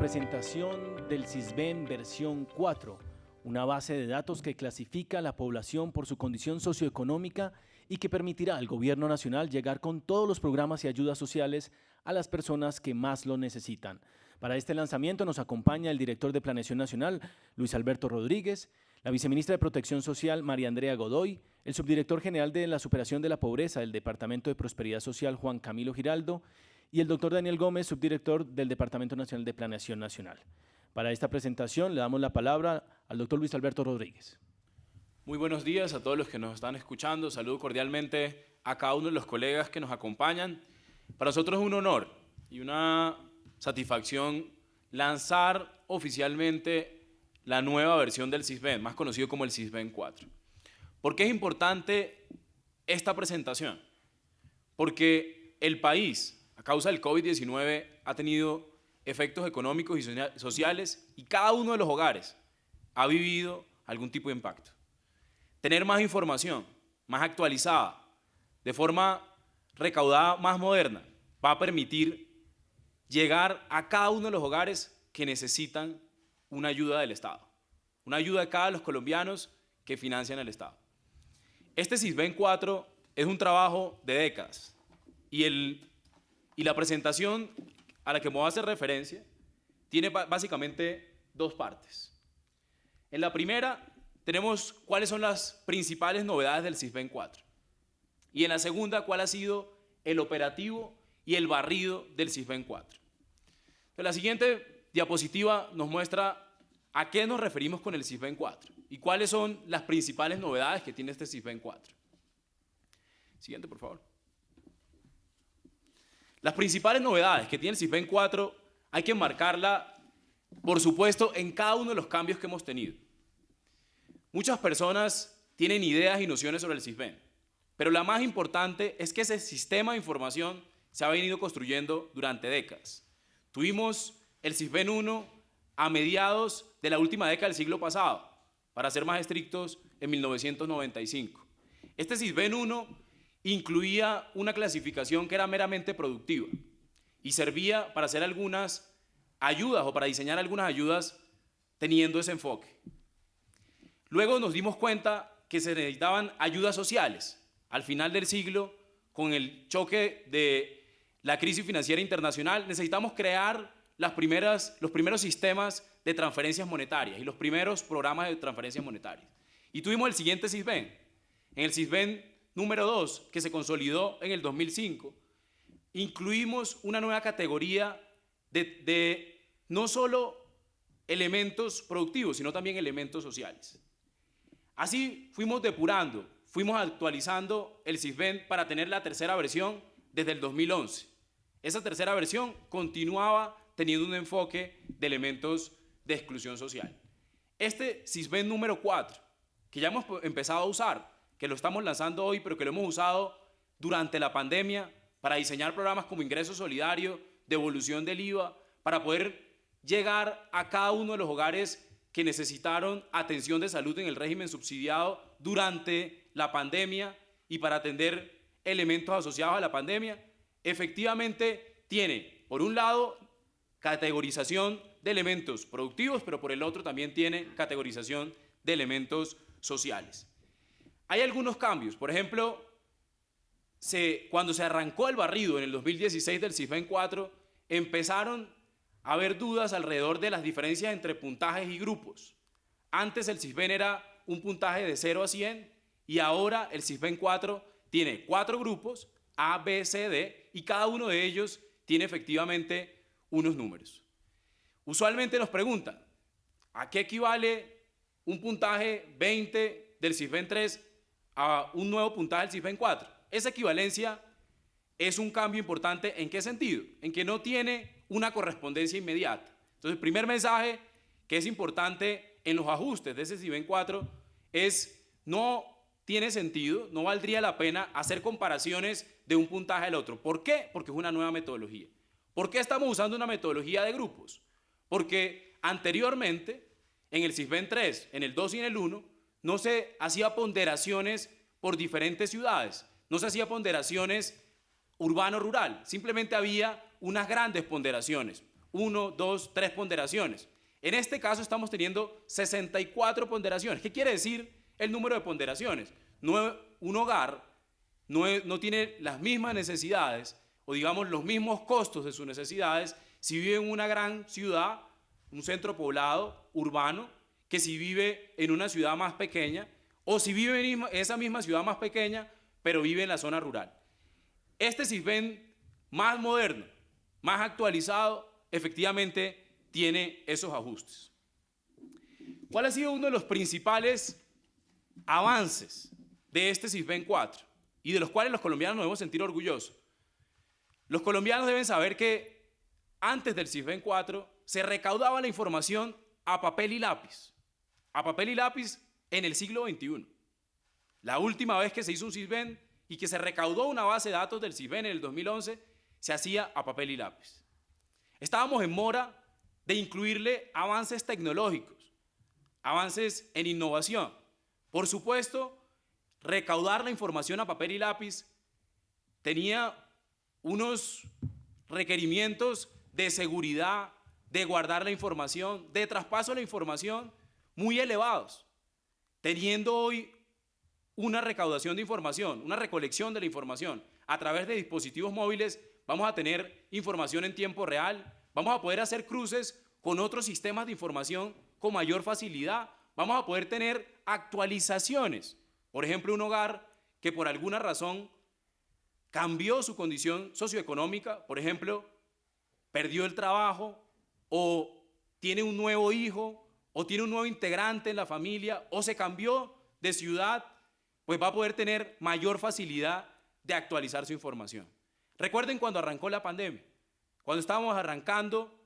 presentación del Sisbén versión 4, una base de datos que clasifica a la población por su condición socioeconómica y que permitirá al Gobierno Nacional llegar con todos los programas y ayudas sociales a las personas que más lo necesitan. Para este lanzamiento nos acompaña el director de Planeación Nacional, Luis Alberto Rodríguez, la viceministra de Protección Social, María Andrea Godoy, el subdirector general de la Superación de la Pobreza del Departamento de Prosperidad Social, Juan Camilo Giraldo, y el doctor Daniel Gómez, subdirector del Departamento Nacional de Planeación Nacional. Para esta presentación le damos la palabra al doctor Luis Alberto Rodríguez. Muy buenos días a todos los que nos están escuchando. Saludo cordialmente a cada uno de los colegas que nos acompañan. Para nosotros es un honor y una satisfacción lanzar oficialmente la nueva versión del Sisbén, más conocido como el Sisbén 4. ¿Por qué es importante esta presentación? Porque el país, a causa del COVID-19, ha tenido efectos económicos y sociales y cada uno de los hogares ha vivido algún tipo de impacto. Tener más información, más actualizada, de forma recaudada, más moderna, va a permitir llegar a cada uno de los hogares que necesitan una ayuda del Estado, una ayuda de cada uno de los colombianos que financian el Estado. Este Sisbén 4 es un trabajo de décadas y la presentación a la que me voy a hacer referencia tiene básicamente dos partes. En la primera tenemos cuáles son las principales novedades del Sisbén 4 y en la segunda cuál ha sido el operativo y el barrido del Sisbén 4. Entonces, la siguiente diapositiva nos muestra a qué nos referimos con el Sisbén 4 y cuáles son las principales novedades que tiene este Sisbén 4. Siguiente, por favor. Las principales novedades que tiene el Sisbén 4 hay que enmarcarla, por supuesto, en cada uno de los cambios que hemos tenido. Muchas personas tienen ideas y nociones sobre el Sisbén, pero la más importante es que ese sistema de información se ha venido construyendo durante décadas. Tuvimos el Sisbén 1 a mediados de la última década del siglo pasado, para ser más estrictos, en 1995. Este Sisbén 1 incluía una clasificación que era meramente productiva y servía para hacer algunas ayudas o para diseñar algunas ayudas teniendo ese enfoque. Luego nos dimos cuenta que se necesitaban ayudas sociales. Al final del siglo, con el choque de la crisis financiera internacional, necesitamos crear los primeros sistemas de transferencias monetarias y los primeros programas de transferencias monetarias. Y tuvimos el siguiente Sisbén. En el Sisbén número 2, que se consolidó en el 2005, incluimos una nueva categoría de no solo elementos productivos, sino también elementos sociales. Así fuimos depurando, fuimos actualizando el Sisbén para tener la tercera versión desde el 2011. Esa tercera versión continuaba teniendo un enfoque de elementos de exclusión social. Este Sisbén número 4, que ya hemos empezado a usar, que lo estamos lanzando hoy, pero que lo hemos usado durante la pandemia para diseñar programas como ingreso solidario, devolución del IVA, para poder llegar a cada uno de los hogares que necesitaron atención de salud en el régimen subsidiado durante la pandemia y para atender elementos asociados a la pandemia. Efectivamente tiene, por un lado, categorización de elementos productivos, pero por el otro también tiene categorización de elementos sociales. Hay algunos cambios, por ejemplo, cuando se arrancó el barrido en el 2016 del Sisbén 4, empezaron a haber dudas alrededor de las diferencias entre puntajes y grupos. Antes el Sisbén era un puntaje de 0 a 100 y ahora el Sisbén 4 tiene 4 grupos, A, B, C, D, y cada uno de ellos tiene efectivamente unos números. Usualmente nos preguntan, ¿a qué equivale un puntaje 20 del Sisbén 3 a un nuevo puntaje del Sisbén 4? Esa equivalencia es un cambio importante. ¿En qué sentido? En que no tiene una correspondencia inmediata. Entonces, el primer mensaje que es importante en los ajustes de ese Sisbén 4 es: no tiene sentido, no valdría la pena hacer comparaciones de un puntaje al otro. ¿Por qué? Porque es una nueva metodología. ¿Por qué estamos usando una metodología de grupos? Porque anteriormente, en el Sisbén 3, en el 2 y en el 1, no se hacía ponderaciones por diferentes ciudades, no se hacía ponderaciones urbano-rural, simplemente había unas grandes ponderaciones. 1, 2, 3 ponderaciones. En este caso estamos teniendo 64 ponderaciones. ¿Qué quiere decir el número de ponderaciones? Un hogar no tiene las mismas necesidades o digamos los mismos costos de sus necesidades si vive en una gran ciudad, un centro poblado, urbano, que si vive en una ciudad más pequeña o si vive en esa misma ciudad más pequeña pero vive en la zona rural. Este Sisbén más moderno, más actualizado, efectivamente tiene esos ajustes. ¿Cuál ha sido uno de los principales avances de este Sisbén 4 y de los cuales los colombianos nos debemos sentir orgullosos? Los colombianos deben saber que antes del Sisbén 4 se recaudaba la información a papel y lápiz en el siglo XXI. La última vez que se hizo un Sisbén y que se recaudó una base de datos del Sisbén en el 2011 se hacía a papel y lápiz. Estábamos en mora de incluirle avances tecnológicos, avances en innovación. Por supuesto, recaudar la información a papel y lápiz tenía unos requerimientos de seguridad, de guardar la información, de traspaso de la información muy elevados. Teniendo hoy una recaudación de información, una recolección de la información a través de dispositivos móviles, vamos a tener información en tiempo real, vamos a poder hacer cruces con otros sistemas de información con mayor facilidad, vamos a poder tener actualizaciones. Por ejemplo, un hogar que por alguna razón cambió su condición socioeconómica, por ejemplo, perdió el trabajo o tiene un nuevo hijo o tiene un nuevo integrante en la familia o se cambió de ciudad, pues va a poder tener mayor facilidad de actualizar su información. Recuerden cuando arrancó la pandemia, cuando estábamos arrancando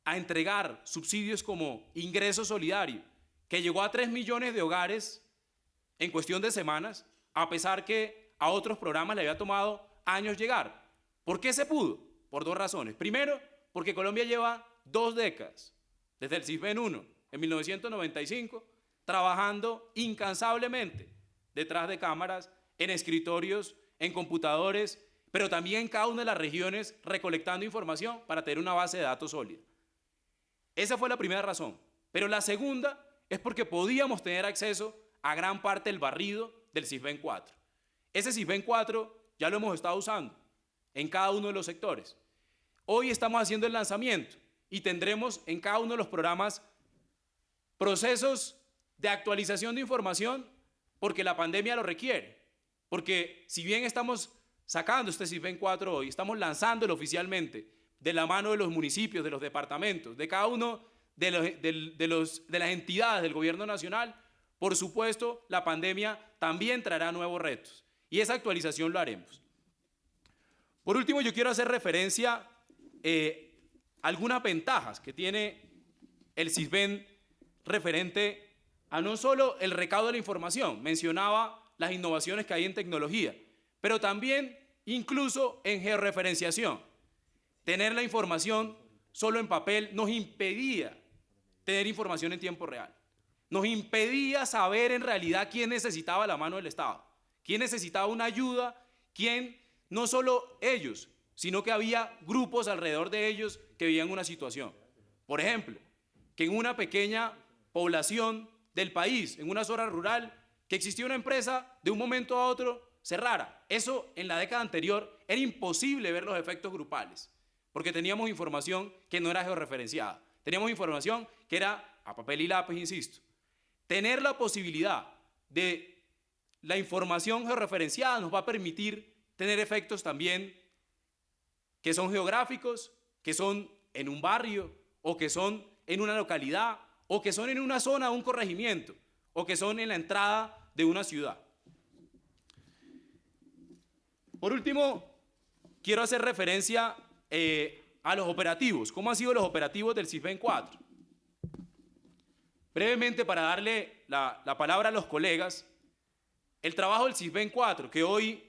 a entregar subsidios como ingreso solidario, que llegó a 3 millones de hogares en cuestión de semanas, a pesar que a otros programas le había tomado años llegar. ¿Por qué se pudo? Por dos razones. Primero, porque Colombia lleva 2 décadas, desde el Sisbén 1, en 1995, trabajando incansablemente detrás de cámaras, en escritorios, en computadores, pero también en cada una de las regiones recolectando información para tener una base de datos sólida. Esa fue la primera razón. Pero la segunda es porque podíamos tener acceso a gran parte del barrido del Sisbén 4. Ese Sisbén 4 ya lo hemos estado usando en cada uno de los sectores. Hoy estamos haciendo el lanzamiento y tendremos en cada uno de los programas procesos de actualización de información porque la pandemia lo requiere. Porque si bien estamos sacando este Sisbén 4 hoy, estamos lanzándolo oficialmente de la mano de los municipios, de los departamentos, de cada uno de las entidades del gobierno nacional, por supuesto, la pandemia también traerá nuevos retos y esa actualización lo haremos. Por último, yo quiero hacer referencia a algunas ventajas que tiene el Sisbén referente a no solo el recaudo de la información, mencionaba las innovaciones que hay en tecnología, pero también incluso en georreferenciación. Tener la información solo en papel nos impedía tener información en tiempo real. Nos impedía saber en realidad quién necesitaba la mano del Estado, quién necesitaba una ayuda, quién, no solo ellos, sino que había grupos alrededor de ellos que vivían una situación. Por ejemplo, que en una pequeña población del país, en una zona rural, que existía una empresa, de un momento a otro cerrara. Eso en la década anterior era imposible ver los efectos grupales, porque teníamos información que no era georreferenciada. Teníamos información que era a papel y lápiz, insisto. Tener la posibilidad de la información georreferenciada nos va a permitir tener efectos también que son geográficos, que son en un barrio, o que son en una localidad, o que son en una zona de un corregimiento, o que son en la entrada de una ciudad. Por último, quiero hacer referencia a los operativos. ¿Cómo han sido los operativos del Sisbén 4? Brevemente, para darle la palabra a los colegas, el trabajo del Sisbén 4, que hoy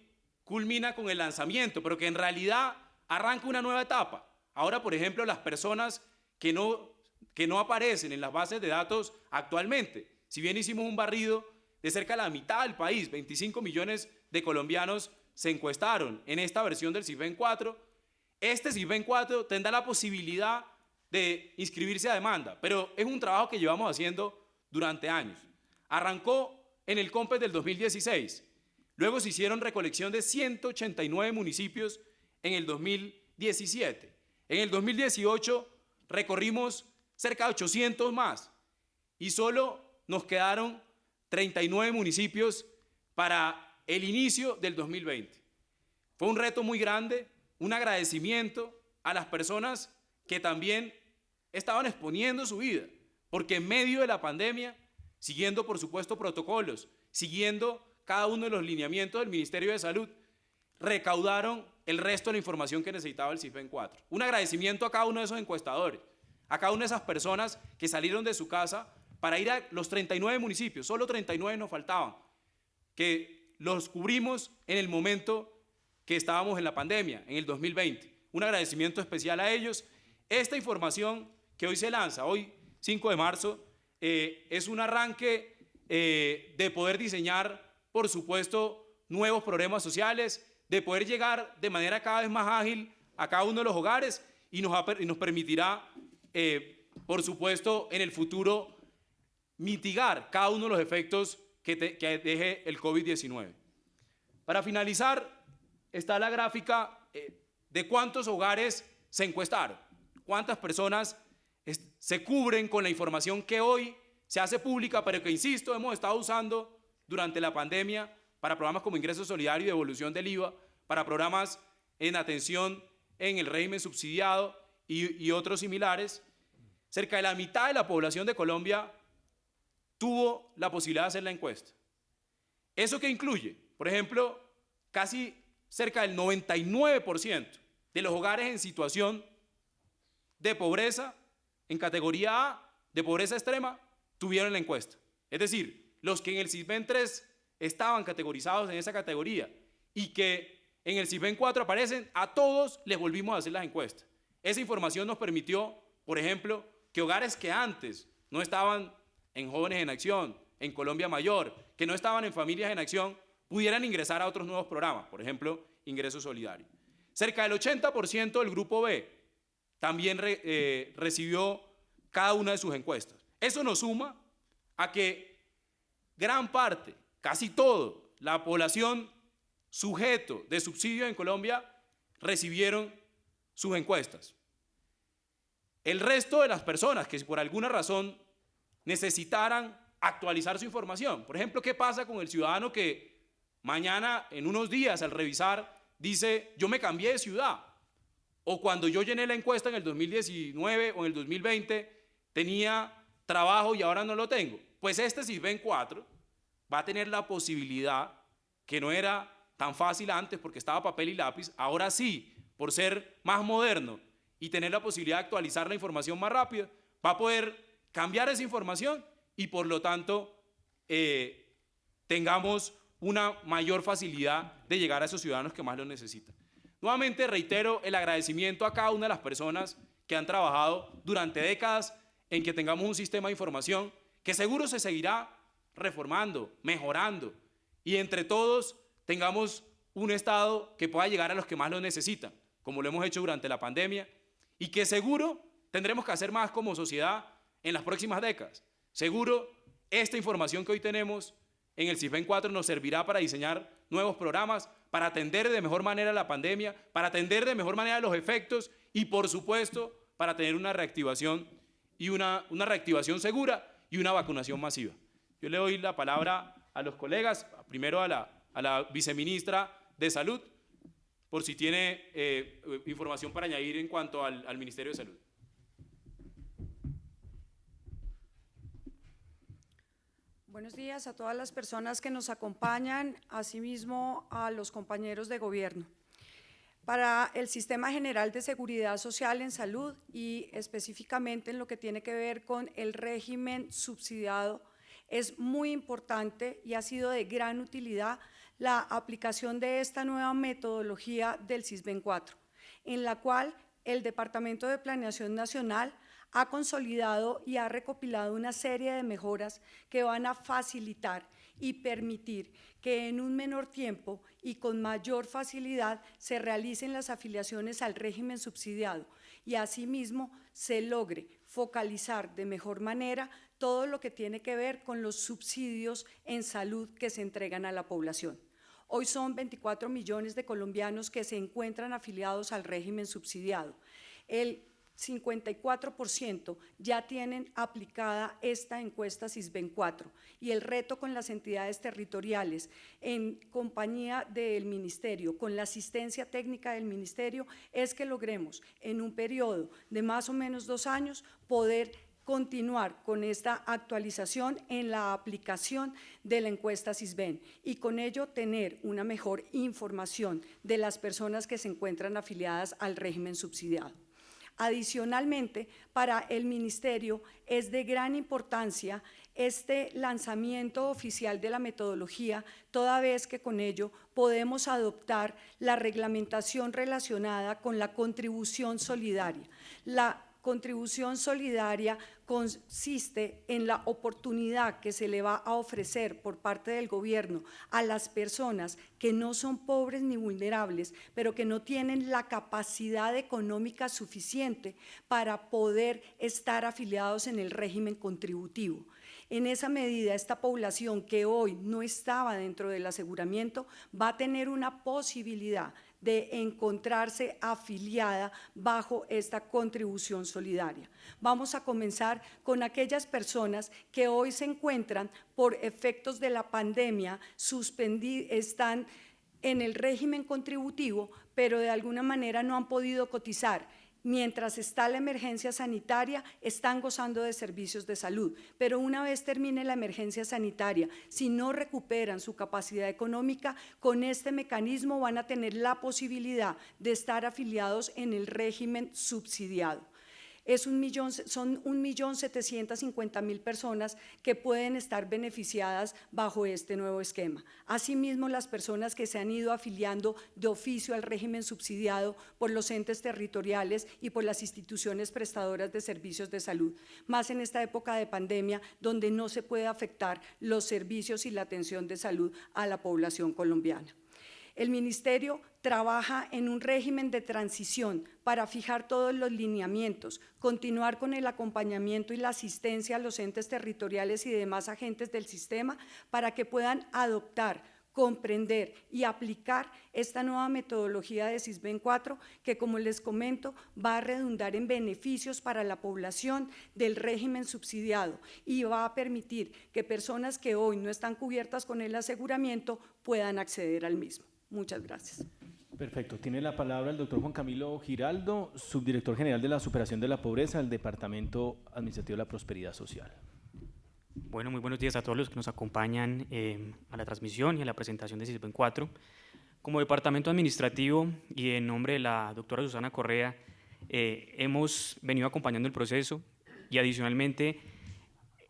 culmina con el lanzamiento, pero que en realidad arranca una nueva etapa. Ahora, por ejemplo, las personas que no aparecen en las bases de datos actualmente, si bien hicimos un barrido de cerca de la mitad del país, 25 millones de colombianos se encuestaron en esta versión del Sisbén 4, este Sisbén 4 tendrá la posibilidad de inscribirse a demanda, pero es un trabajo que llevamos haciendo durante años. Arrancó en el COMPES del 2016, luego se hicieron recolección de 189 municipios en el 2017. En el 2018 recorrimos cerca de 800 más y solo nos quedaron 39 municipios para el inicio del 2020. Fue un reto muy grande, un agradecimiento a las personas que también estaban exponiendo su vida, porque en medio de la pandemia, siguiendo por supuesto protocolos, siguiendo cada uno de los lineamientos del Ministerio de Salud, recaudaron el resto de la información que necesitaba el CISBEN 4. Un agradecimiento a cada uno de esos encuestadores, a cada una de esas personas que salieron de su casa para ir a los 39 municipios, solo 39 nos faltaban, que los cubrimos en el momento que estábamos en la pandemia, en el 2020. Un agradecimiento especial a ellos. Esta información que hoy se lanza, hoy 5 de marzo, es un arranque de poder diseñar, por supuesto, nuevos programas sociales, de poder llegar de manera cada vez más ágil a cada uno de los hogares y nos permitirá, por supuesto, en el futuro mitigar cada uno de los efectos que deje el COVID-19. Para finalizar, está la gráfica de cuántos hogares se encuestaron, cuántas personas se cubren con la información que hoy se hace pública, pero que, insisto, hemos estado usando durante la pandemia para programas como ingreso solidario y devolución del IVA, para programas en atención en el régimen subsidiado y otros similares. Cerca de la mitad de la población de Colombia tuvo la posibilidad de hacer la encuesta. ¿Eso qué incluye? Por ejemplo, casi cerca del 99% de los hogares en situación de pobreza, en categoría A, de pobreza extrema, tuvieron la encuesta. Es decir, los que en el CISBEN 3 estaban categorizados en esa categoría y que en el CISBEN 4 aparecen, a todos les volvimos a hacer las encuestas. Esa información nos permitió, por ejemplo, que hogares que antes no estaban en Jóvenes en Acción, en Colombia Mayor, que no estaban en Familias en Acción, pudieran ingresar a otros nuevos programas, por ejemplo, Ingreso Solidario. Cerca del 80% del grupo B también recibió cada una de sus encuestas. Eso nos suma a que gran parte, casi todo, la población sujeto de subsidio en Colombia recibieron sus encuestas. El resto de las personas que por alguna razón necesitaran actualizar su información, por ejemplo, ¿qué pasa con el ciudadano que mañana, en unos días, al revisar, dice, yo me cambié de ciudad? O cuando yo llené la encuesta en el 2019 o en el 2020, tenía trabajo y ahora no lo tengo. Pues este CISBEN 4 va a tener la posibilidad, que no era tan fácil antes porque estaba papel y lápiz, ahora sí, por ser más moderno y tener la posibilidad de actualizar la información más rápido, va a poder cambiar esa información y por lo tanto tengamos una mayor facilidad de llegar a esos ciudadanos que más lo necesitan. Nuevamente reitero el agradecimiento a cada una de las personas que han trabajado durante décadas en que tengamos un sistema de información que seguro se seguirá reformando, mejorando y entre todos tengamos un Estado que pueda llegar a los que más lo necesitan, como lo hemos hecho durante la pandemia y que seguro tendremos que hacer más como sociedad en las próximas décadas. Seguro esta información que hoy tenemos en el CISBEN 4 nos servirá para diseñar nuevos programas, para atender de mejor manera la pandemia, para atender de mejor manera los efectos y, por supuesto, para tener una reactivación y una reactivación segura y una vacunación masiva. Yo le doy la palabra a los colegas, primero a la viceministra de Salud, por si tiene información para añadir en cuanto al Ministerio de Salud. Buenos días a todas las personas que nos acompañan, asimismo a los compañeros de gobierno. Para el Sistema General de Seguridad Social en Salud y específicamente en lo que tiene que ver con el régimen subsidiado, es muy importante y ha sido de gran utilidad la aplicación de esta nueva metodología del CISBEN 4, en la cual el Departamento de Planeación Nacional ha consolidado y ha recopilado una serie de mejoras que van a facilitar y permitir que en un menor tiempo y con mayor facilidad se realicen las afiliaciones al régimen subsidiado y asimismo se logre focalizar de mejor manera todo lo que tiene que ver con los subsidios en salud que se entregan a la población. Hoy son 24 millones de colombianos que se encuentran afiliados al régimen subsidiado. El 54% ya tienen aplicada esta encuesta SISBEN-4 y el reto con las entidades territoriales en compañía del Ministerio, con la asistencia técnica del Ministerio, es que logremos en un periodo de más o menos 2 años poder continuar con esta actualización en la aplicación de la encuesta SISBEN y con ello tener una mejor información de las personas que se encuentran afiliadas al régimen subsidiado. Adicionalmente, para el Ministerio es de gran importancia este lanzamiento oficial de la metodología, toda vez que con ello podemos adoptar la reglamentación relacionada con la contribución solidaria. La contribución solidaria consiste en la oportunidad que se le va a ofrecer por parte del gobierno a las personas que no son pobres ni vulnerables, pero que no tienen la capacidad económica suficiente para poder estar afiliados en el régimen contributivo. En esa medida, esta población que hoy no estaba dentro del aseguramiento va a tener una posibilidad de encontrarse afiliada bajo esta contribución solidaria. Vamos a comenzar con aquellas personas que hoy se encuentran por efectos de la pandemia, están en el régimen contributivo, pero de alguna manera no han podido cotizar. Mientras está la emergencia sanitaria, están gozando de servicios de salud, pero una vez termine la emergencia sanitaria, si no recuperan su capacidad económica, con este mecanismo van a tener la posibilidad de estar afiliados en el régimen subsidiado. Son 1.750.000 personas que pueden estar beneficiadas bajo este nuevo esquema. Asimismo, las personas que se han ido afiliando de oficio al régimen subsidiado por los entes territoriales y por las instituciones prestadoras de servicios de salud, más en esta época de pandemia donde no se puede afectar los servicios y la atención de salud a la población colombiana. El Ministerio trabaja en un régimen de transición para fijar todos los lineamientos, continuar con el acompañamiento y la asistencia a los entes territoriales y demás agentes del sistema para que puedan adoptar, comprender y aplicar esta nueva metodología de SISBEN-4 que, como les comento, va a redundar en beneficios para la población del régimen subsidiado y va a permitir que personas que hoy no están cubiertas con el aseguramiento puedan acceder al mismo. Muchas gracias. Perfecto. Tiene la palabra el doctor Juan Camilo Giraldo, subdirector general de la superación de la pobreza del Departamento Administrativo de la Prosperidad Social. Bueno, muy buenos días a todos los que nos acompañan a la transmisión y a la presentación de SISBEN-4. Como Departamento Administrativo y en nombre de la doctora Susana Correa, hemos venido acompañando el proceso y adicionalmente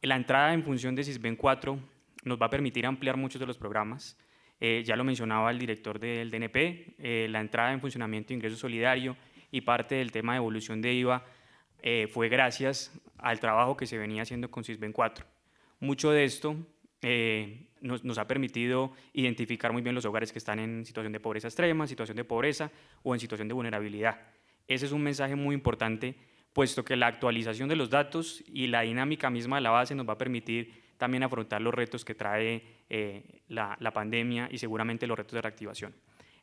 la entrada en función de SISBEN-4 nos va a permitir ampliar muchos de los programas. Ya lo mencionaba el director del DNP, la entrada en funcionamiento de ingreso solidario y parte del tema de evolución de IVA fue gracias al trabajo que se venía haciendo con SISBEN-4. Mucho de esto nos ha permitido identificar muy bien los hogares que están en situación de pobreza extrema, situación de pobreza o en situación de vulnerabilidad. Ese es un mensaje muy importante, puesto que la actualización de los datos y la dinámica misma de la base nos va a permitir también afrontar los retos que trae la pandemia y seguramente los retos de reactivación.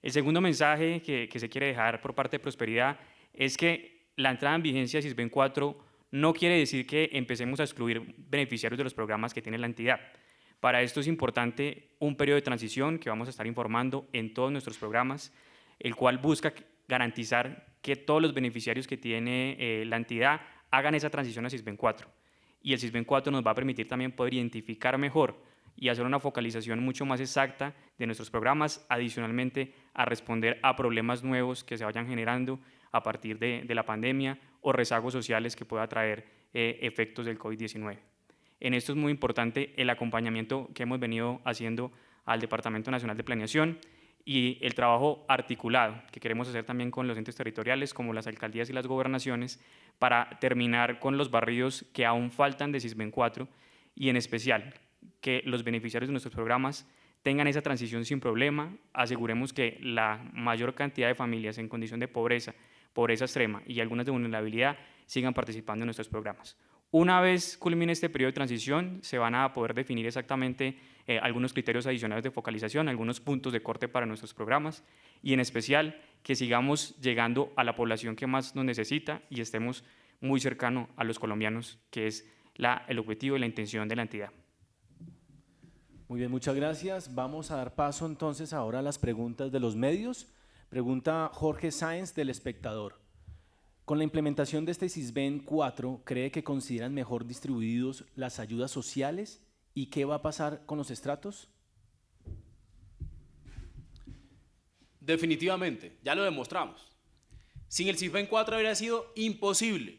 El segundo mensaje que se quiere dejar por parte de Prosperidad es que la entrada en vigencia de SISBEN-4 no quiere decir que empecemos a excluir beneficiarios de los programas que tiene la entidad. Para esto es importante un periodo de transición que vamos a estar informando en todos nuestros programas, el cual busca garantizar que todos los beneficiarios que tiene la entidad hagan esa transición a SISBEN-4. Y el SISBEN-4 nos va a permitir también poder identificar mejor y hacer una focalización mucho más exacta de nuestros programas, adicionalmente a responder a problemas nuevos que se vayan generando a partir de la pandemia o rezagos sociales que pueda traer efectos del COVID-19. En esto es muy importante el acompañamiento que hemos venido haciendo al Departamento Nacional de Planeación y el trabajo articulado que queremos hacer también con los entes territoriales como las alcaldías y las gobernaciones para terminar con los barridos que aún faltan de SISBEN-4 y en especial que los beneficiarios de nuestros programas tengan esa transición sin problema, aseguremos que la mayor cantidad de familias en condición de pobreza pobreza extrema y algunas de vulnerabilidad sigan participando en nuestros programas. Una vez culmine este periodo de transición, se van a poder definir exactamente algunos criterios adicionales de focalización, algunos puntos de corte para nuestros programas y en especial que sigamos llegando a la población que más nos necesita y estemos muy cercano a los colombianos, que es el objetivo y la intención de la entidad. Muy bien, muchas gracias. Vamos a dar paso entonces ahora a las preguntas de los medios. Pregunta Jorge Sáenz del Espectador. Con la implementación de este SISBEN 4, ¿cree que consideran mejor distribuidos las ayudas sociales? ¿Y qué va a pasar con los estratos? Definitivamente, ya lo demostramos. Sin el SISBEN 4 habría sido imposible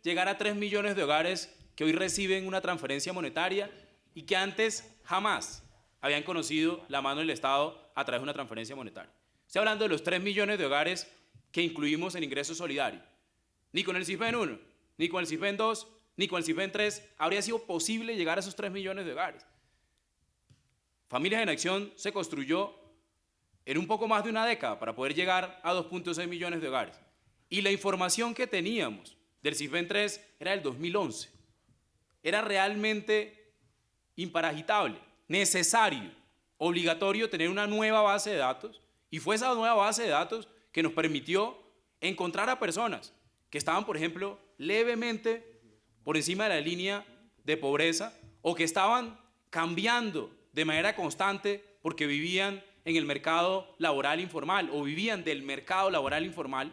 llegar a 3 millones de hogares que hoy reciben una transferencia monetaria y que antes jamás habían conocido la mano del Estado a través de una transferencia monetaria. Estoy hablando de los 3 millones de hogares que incluimos en ingreso solidario. Ni con el SISBEN 1, ni con el SISBEN 2, ni con el SISBEN 3 habría sido posible llegar a esos 3 millones de hogares. Familias en Acción se construyó en un poco más de una década para poder llegar a 2.6 millones de hogares. Y la información que teníamos del SISBEN 3 era del 2011. Era realmente imparagitable, necesario, obligatorio tener una nueva base de datos, y fue esa nueva base de datos que nos permitió encontrar a personas que estaban, por ejemplo, levemente por encima de la línea de pobreza o que estaban cambiando de manera constante porque vivían en el mercado laboral informal o vivían del mercado laboral informal,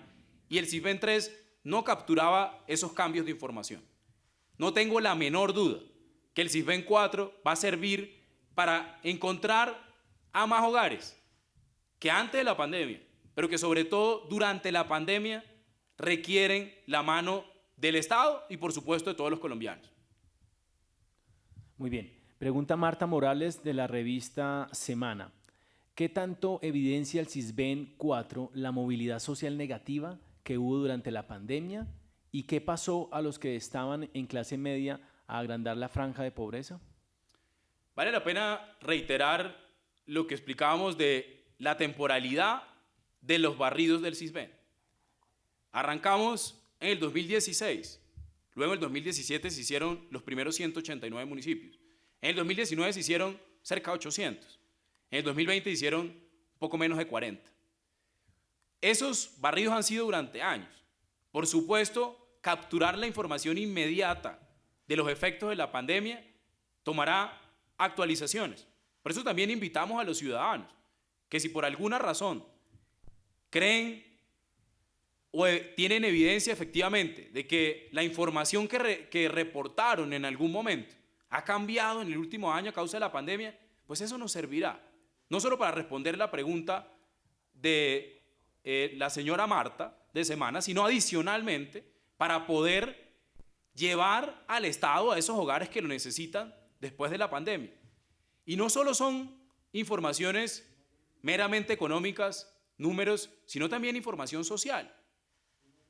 y el SISBEN 3 no capturaba esos cambios de información. No tengo la menor duda que el SISBEN 4 va a servir para encontrar a más hogares que antes de la pandemia, pero que sobre todo durante la pandemia requieren la mano del Estado y por supuesto de todos los colombianos. Muy bien. Pregunta Marta Morales de la revista Semana. ¿Qué tanto evidencia el SISBEN 4 la movilidad social negativa que hubo durante la pandemia? ¿Y qué pasó a los que estaban en clase media a agrandar la franja de pobreza? Vale la pena reiterar lo que explicábamos de la temporalidad de los barridos del SISBEN. Arrancamos en el 2016, luego en el 2017 se hicieron los primeros 189 municipios, en el 2019 se hicieron cerca de 800, en el 2020 se hicieron poco menos de 40. Esos barridos han sido durante años. Por supuesto, capturar la información inmediata de los efectos de la pandemia tomará actualizaciones. Por eso también invitamos a los ciudadanos que si por alguna razón creen o tienen evidencia efectivamente de que la información que reportaron en algún momento ha cambiado en el último año a causa de la pandemia, pues eso nos servirá, no solo para responder la pregunta de la señora Marta de Semana, sino adicionalmente para poder llevar al Estado a esos hogares que lo necesitan después de la pandemia. Y no solo son informaciones meramente económicas, números, sino también información social.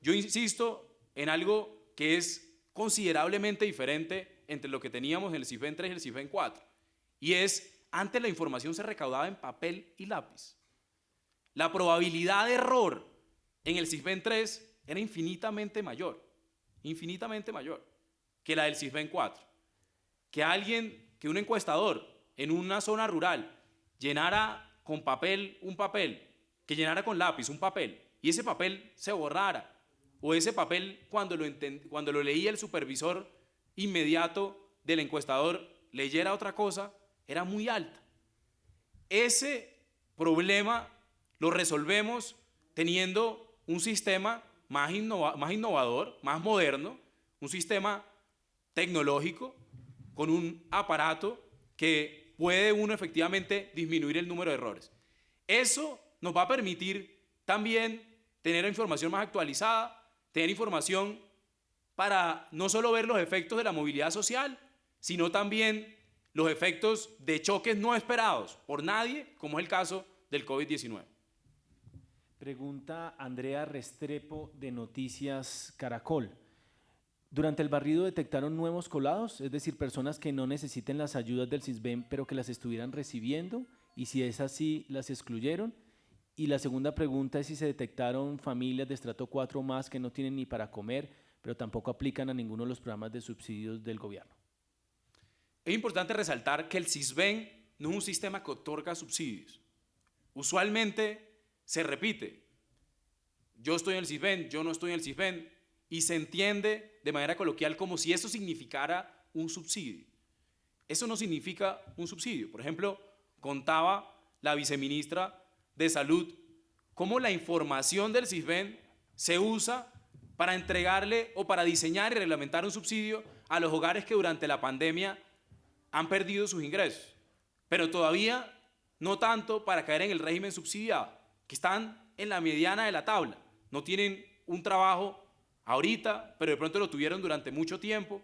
Yo insisto en algo que es considerablemente diferente entre lo que teníamos en el SISBEN 3 y el SISBEN 4, y es, antes la información se recaudaba en papel y lápiz. La probabilidad de error en el SISBEN 3 era infinitamente mayor que la del SISBEN 4. Que un encuestador en una zona rural llenara con papel un papel, que llenara con lápiz un papel, y ese papel se borrara, o ese papel cuando lo leía el supervisor inmediato del encuestador leyera otra cosa, era muy alta. Ese problema lo resolvemos teniendo un sistema más innovador, más moderno, un sistema tecnológico con un aparato que puede uno efectivamente disminuir el número de errores. Eso nos va a permitir también tener información más actualizada, tener información para no solo ver los efectos de la movilidad social, sino también los efectos de choques no esperados por nadie, como es el caso del COVID-19. Pregunta Andrea Restrepo de Noticias Caracol. ¿Durante el barrido detectaron nuevos colados? Es decir, personas que no necesiten las ayudas del SISBEN, pero que las estuvieran recibiendo, y si es así, ¿las excluyeron? Y la segunda pregunta es si se detectaron familias de estrato 4 o más que no tienen ni para comer, pero tampoco aplican a ninguno de los programas de subsidios del gobierno. Es importante resaltar que el Sisbén no es un sistema que otorga subsidios. Usualmente se repite, yo estoy en el Sisbén, yo no estoy en el Sisbén, y se entiende de manera coloquial como si eso significara un subsidio. Eso no significa un subsidio. Por ejemplo, contaba la viceministra de Salud cómo la información del Sisbén se usa para entregarle o para diseñar y reglamentar un subsidio a los hogares que durante la pandemia han perdido sus ingresos, pero todavía no tanto para caer en el régimen subsidiado, que están en la mediana de la tabla, no tienen un trabajo ahorita, pero de pronto lo tuvieron durante mucho tiempo,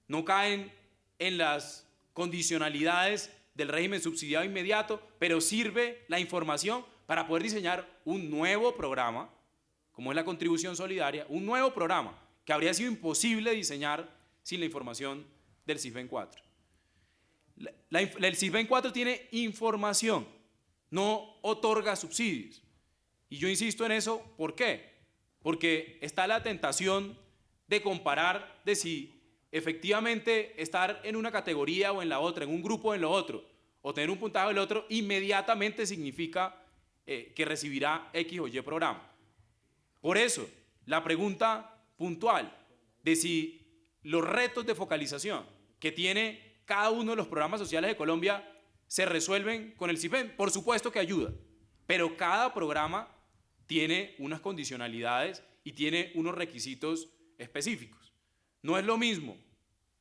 no caen en las condicionalidades del régimen subsidiado inmediato, pero sirve la información para poder diseñar un nuevo programa, como es la contribución solidaria, un nuevo programa que habría sido imposible diseñar sin la información del Sisbén 4. El Sisbén 4 tiene información, no otorga subsidios. Y yo insisto en eso, ¿por qué? Porque está la tentación de comparar de si efectivamente estar en una categoría o en la otra, en un grupo o en lo otro, o tener un puntaje o el otro, inmediatamente significa que recibirá X o Y programa. Por eso, la pregunta puntual de si los retos de focalización que tiene cada uno de los programas sociales de Colombia se resuelven con el Sisbén, por supuesto que ayuda, pero cada programa tiene unas condicionalidades y tiene unos requisitos específicos. No es lo mismo,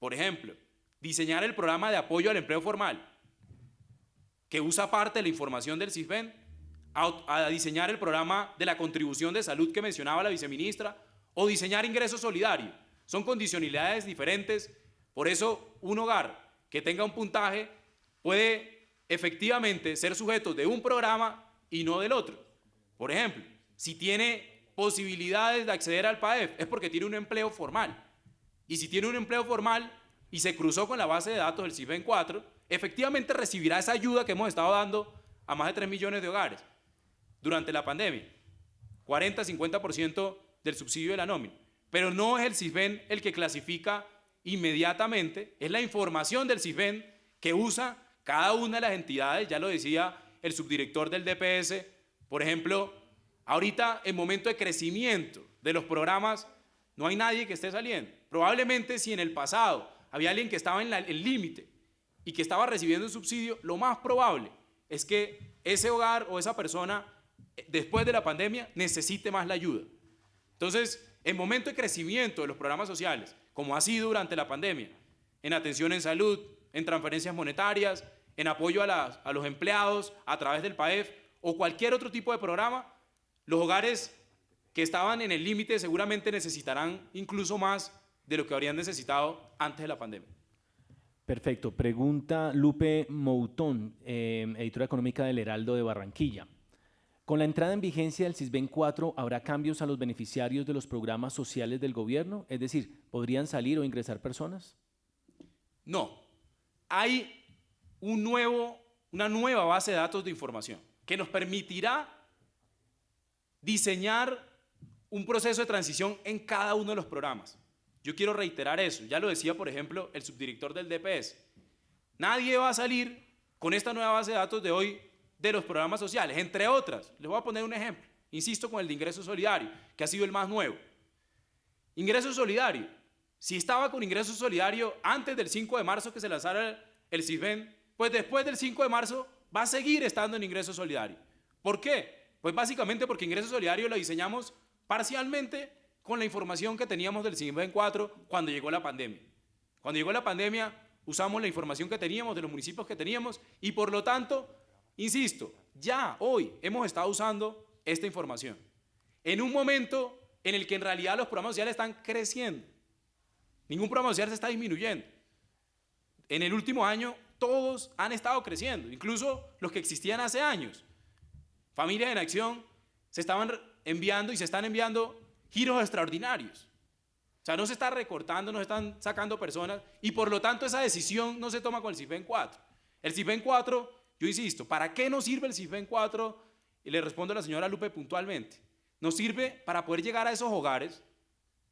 por ejemplo, diseñar el programa de apoyo al empleo formal, que usa parte de la información del Sisbén, a diseñar el programa de la contribución de salud que mencionaba la viceministra, o diseñar ingreso solidario. Son condicionalidades diferentes, por eso un hogar que tenga un puntaje puede efectivamente ser sujeto de un programa y no del otro. Por ejemplo, si tiene posibilidades de acceder al PAEF es porque tiene un empleo formal. Y si tiene un empleo formal y se cruzó con la base de datos del Sisbén 4, efectivamente recibirá esa ayuda que hemos estado dando a más de 3 millones de hogares durante la pandemia. 40-50% del subsidio de la nómina. Pero no es el Sisbén el que clasifica inmediatamente, es la información del Sisbén que usa cada una de las entidades, ya lo decía el subdirector del DPS, por ejemplo, ahorita en momento de crecimiento de los programas no hay nadie que esté saliendo. Probablemente si en el pasado había alguien que estaba en el límite y que estaba recibiendo un subsidio, lo más probable es que ese hogar o esa persona después de la pandemia necesite más la ayuda. Entonces, en momento de crecimiento de los programas sociales, como ha sido durante la pandemia, en atención en salud, en transferencias monetarias, en apoyo a los empleados a través del PAEF o cualquier otro tipo de programa, los hogares que estaban en el límite seguramente necesitarán incluso más de lo que habrían necesitado antes de la pandemia. Perfecto. Pregunta Lupe Moutón, editora económica del Heraldo de Barranquilla. Con la entrada en vigencia del Sisbén 4, ¿habrá cambios a los beneficiarios de los programas sociales del gobierno? Es decir, ¿podrían salir o ingresar personas? No. Hay una nueva base de datos de información que nos permitirá diseñar un proceso de transición en cada uno de los programas. Yo quiero reiterar eso. Ya lo decía, por ejemplo, el subdirector del DPS. Nadie va a salir con esta nueva base de datos de hoy de los programas sociales, entre otras. Les voy a poner un ejemplo. Insisto con el de ingreso solidario, que ha sido el más nuevo. Ingreso solidario. Si estaba con ingreso solidario antes del 5 de marzo que se lanzara el Sisbén, pues después del 5 de marzo va a seguir estando en ingreso solidario. ¿Por qué? Pues básicamente porque ingreso solidario lo diseñamos parcialmente con la información que teníamos del Sisbén 4 cuando llegó la pandemia. Cuando llegó la pandemia usamos la información que teníamos de los municipios que teníamos y por lo tanto, insisto, ya hoy hemos estado usando esta información. En un momento en el que en realidad los programas sociales están creciendo. Ningún programa social se está disminuyendo. En el último año todos han estado creciendo, incluso los que existían hace años. Familias en Acción se estaban enviando y se están enviando giros extraordinarios. O sea, no se está recortando, no se están sacando personas y por lo tanto esa decisión no se toma con el Sisbén 4. El Sisbén 4, yo insisto, ¿para qué nos sirve el Sisbén 4 y le respondo a la señora Lupe puntualmente, nos sirve para poder llegar a esos hogares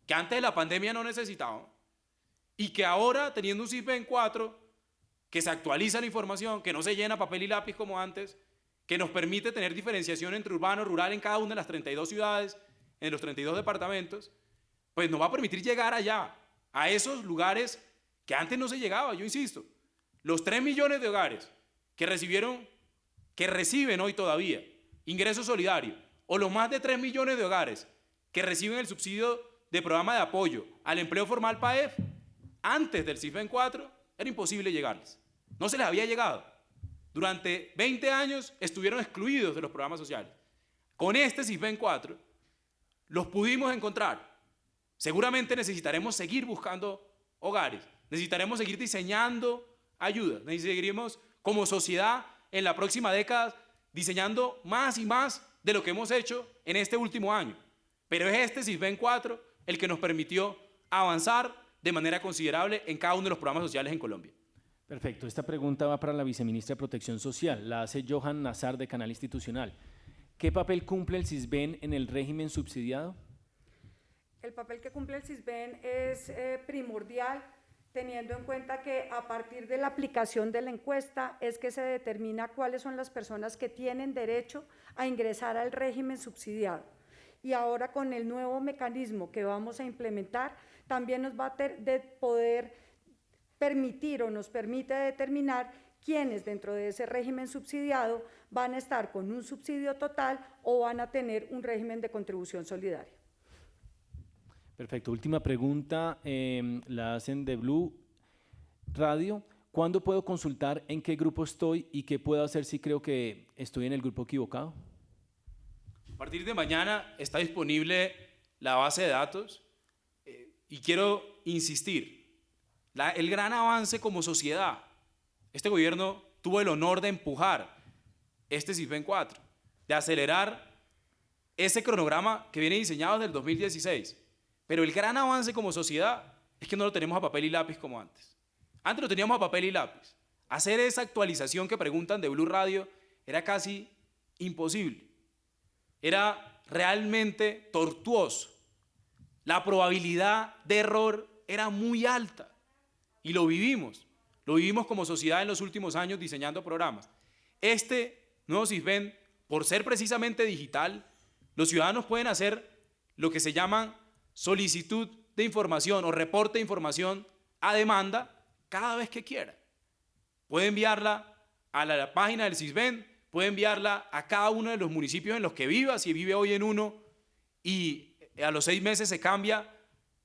que antes de la pandemia no necesitaban y que ahora, teniendo un CISBEN 4, que se actualiza la información, que no se llena papel y lápiz como antes, que nos permite tener diferenciación entre urbano y rural en cada una de las 32 ciudades, en los 32 departamentos, pues nos va a permitir llegar allá, a esos lugares que antes no se llegaba. Yo insisto, los 3 millones de hogares que reciben hoy todavía ingreso solidario, o los más de 3 millones de hogares que reciben el subsidio de programa de apoyo al empleo formal PAEF, antes del CISBEN 4 era imposible llegarles. No se les había llegado. Durante 20 años estuvieron excluidos de los programas sociales. Con este CISBEN 4 los pudimos encontrar. Seguramente necesitaremos seguir buscando hogares, necesitaremos seguir diseñando ayudas, necesitaremos como sociedad en la próxima década diseñando más y más de lo que hemos hecho en este último año. Pero es este CISBEN 4 el que nos permitió avanzar de manera considerable en cada uno de los programas sociales en Colombia. Perfecto. Esta pregunta va para la viceministra de Protección Social. La hace Johan Nazar de Canal Institucional. ¿Qué papel cumple el CISBEN en el régimen subsidiado? El papel que cumple el CISBEN es primordial, teniendo en cuenta que a partir de la aplicación de la encuesta es que se determina cuáles son las personas que tienen derecho a ingresar al régimen subsidiado. Y ahora con el nuevo mecanismo que vamos a implementar, también nos va a poder permitir o nos permite determinar quiénes dentro de ese régimen subsidiado van a estar con un subsidio total o van a tener un régimen de contribución solidaria. Perfecto. Última pregunta, la hacen de Blue Radio. ¿Cuándo puedo consultar en qué grupo estoy y qué puedo hacer si creo que estoy en el grupo equivocado? A partir de mañana está disponible la base de datos y quiero insistir, el gran avance como sociedad, este gobierno tuvo el honor de empujar este CISBEN 4, de acelerar ese cronograma que viene diseñado desde el 2016, pero el gran avance como sociedad es que no lo tenemos a papel y lápiz como antes. Antes lo teníamos a papel y lápiz. Hacer esa actualización que preguntan de Blue Radio era casi imposible. Era realmente tortuoso. La probabilidad de error era muy alta y lo vivimos como sociedad en los últimos años diseñando programas. Este nuevo CISBEN, por ser precisamente digital, los ciudadanos pueden hacer lo que se llama solicitud de información o reporte de información a demanda cada vez que quiera. Puede enviarla a la página del CISBEN, puede enviarla a cada uno de los municipios en los que viva, si vive hoy en uno y a los 6 meses se cambia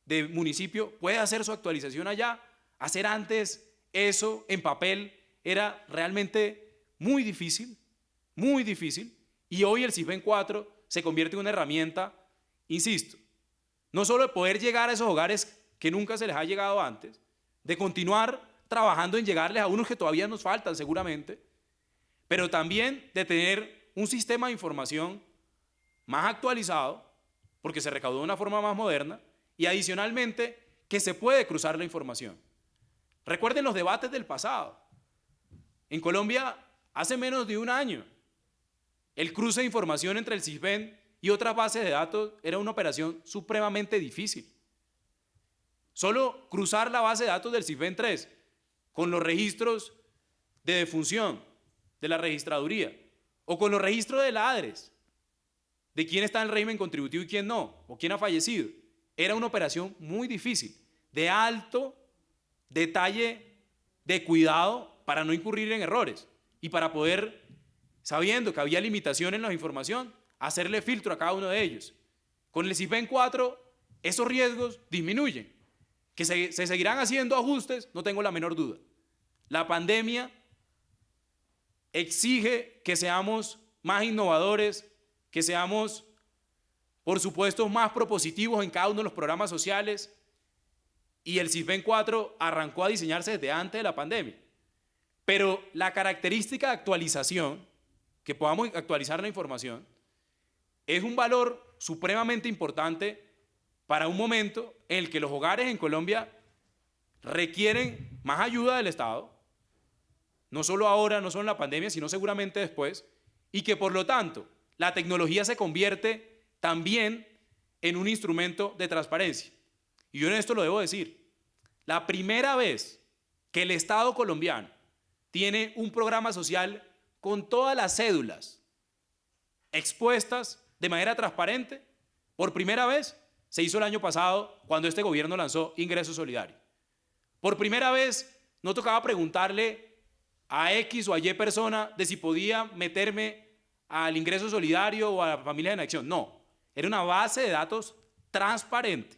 de municipio, puede hacer su actualización allá. Hacer antes eso en papel era realmente muy difícil, y hoy el CISBEN 4 se convierte en una herramienta, insisto, no solo de poder llegar a esos hogares que nunca se les ha llegado antes, de continuar trabajando en llegarles a unos que todavía nos faltan seguramente, pero también de tener un sistema de información más actualizado, porque se recaudó de una forma más moderna, y adicionalmente que se puede cruzar la información. Recuerden los debates del pasado. En Colombia, hace menos de un año, el cruce de información entre el CISBEN y otras bases de datos era una operación supremamente difícil. Solo cruzar la base de datos del CISBEN 3 con los registros de defunción de la registraduría o con los registros de la ADRES, de quién está en el régimen contributivo y quién no, o quién ha fallecido, era una operación muy difícil, de alto detalle, de cuidado para no incurrir en errores y para poder, sabiendo que había limitaciones en la información, hacerle filtro a cada uno de ellos. Con el CISBEN 4, esos riesgos disminuyen. Que se seguirán haciendo ajustes, no tengo la menor duda. La pandemia exige que seamos más innovadores, que seamos, por supuesto, más propositivos en cada uno de los programas sociales, y el CISBEN 4 arrancó a diseñarse desde antes de la pandemia. Pero la característica de actualización, que podamos actualizar la información, es un valor supremamente importante para un momento en el que los hogares en Colombia requieren más ayuda del Estado, no solo ahora, no solo en la pandemia, sino seguramente después, y que por lo tanto la tecnología se convierte también en un instrumento de transparencia. Y yo en esto lo debo decir. La primera vez que el Estado colombiano tiene un programa social con todas las cédulas expuestas de manera transparente, por primera vez se hizo el año pasado cuando este gobierno lanzó Ingreso Solidario. Por primera vez no tocaba preguntarle a X o a Y persona de si podía meterme al Ingreso Solidario o a la Familia en Acción. No, era una base de datos transparente,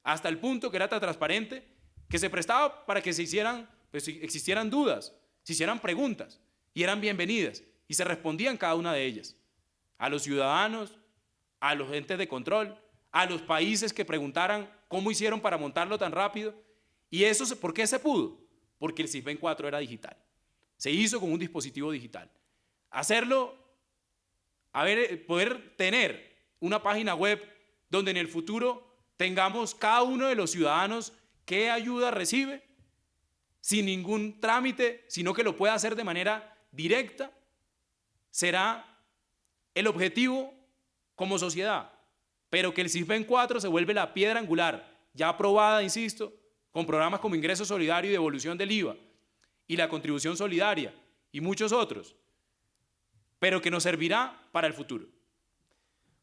hasta el punto que era tan transparente que se prestaba para que se hicieran, pues, existieran dudas, se hicieran preguntas y eran bienvenidas y se respondían cada una de ellas. A los ciudadanos, a los entes de control, a los países que preguntaran cómo hicieron para montarlo tan rápido. ¿Y eso por qué se pudo? Porque el SISBEN 4 era digital. Se hizo con un dispositivo digital. Hacerlo, poder tener una página web donde en el futuro tengamos cada uno de los ciudadanos qué ayuda recibe, sin ningún trámite, sino que lo pueda hacer de manera directa, será el objetivo como sociedad, pero que el SISBEN 4 se vuelve la piedra angular, ya aprobada, insisto, con programas como Ingreso Solidario y devolución del IVA, y la contribución solidaria, y muchos otros, pero que nos servirá para el futuro.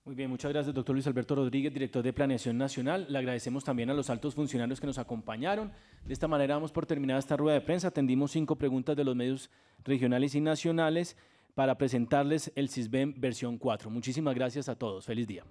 Muy bien, muchas gracias, doctor Luis Alberto Rodríguez, director de Planeación Nacional. Le agradecemos también a los altos funcionarios que nos acompañaron. De esta manera damos por terminada esta rueda de prensa. Atendimos 5 preguntas de los medios regionales y nacionales para presentarles el SISBEN versión 4. Muchísimas gracias a todos. Feliz día.